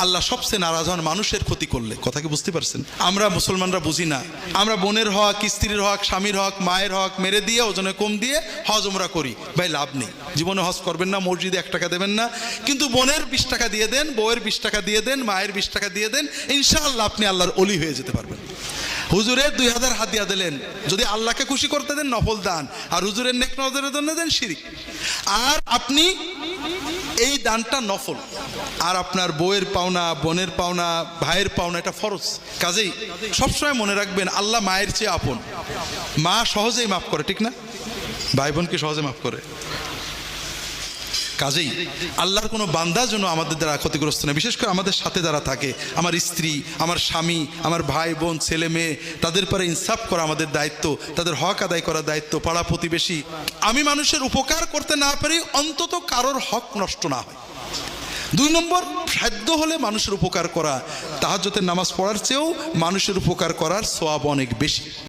আল্লাহ সবচেয়ে নারাজ হন মানুষের ক্ষতি করলে। কথা কি বুঝতে পারছেন? আমরা মুসলমানরা বুঝি না, আমরা বোনের হক, স্ত্রীর হক, স্বামীর হক, মায়ের হক মেরে দিয়ে ওজনে কম দিয়ে হজ উমরা করি। ভাই লাভ নেই, জীবনে হজ করবেন না, মসজিদে 1 টাকা দেবেন না, কিন্তু বোনের 20 টাকা দিয়ে দেন, বউয়ের 20 টাকা দিয়ে দেন, মায়ের 20 টাকা দিয়ে দেন, ইনশাআল্লাহ আপনি আল্লাহর ওলি হয়ে যেতে পারবেন। হুজুরের 2000 হাদিয়া দিলেন, যদি আল্লাহকে খুশি করতে দেন নফল দান, আর হুজুরের নেক নজরের জন্য দেন শিরিক। আর আপনি এই দানটা নফল, আর আপনার বউয়ের পাওনা, বোনের পাওনা, ভাইয়ের পাওনা এটা ফরজ। কাজেই সবসময় মনে রাখবেন আল্লাহ মায়ের চেয়ে আপন। মা সহজেই মাফ করে, ঠিক না? ভাই বোনকে সহজে মাফ করে। কাজেই আল্লাহর কোনো বান্দা যেন আমাদের দ্বারা ক্ষতিগ্রস্ত না, বিশেষ করে আমাদের সাথে যারা থাকে, আমার স্ত্রী, আমার স্বামী, আমার ভাই বোন, ছেলে মেয়ে, তাদের পরে ইনসাফ করা আমাদের দায়িত্ব, তাদের হক আদায় করা দায়িত্ব, পাড়া প্রতিবেশী। আমি মানুষের উপকার করতে না পারি, অন্তত কারোর হক নষ্ট না হয়। 2 নম্বর, সাধ্য হলে মানুষের উপকার করা। তাহাজ্জুদের নামাজ পড়ার চেয়েও মানুষের উপকার করার সওয়াব অনেক বেশি।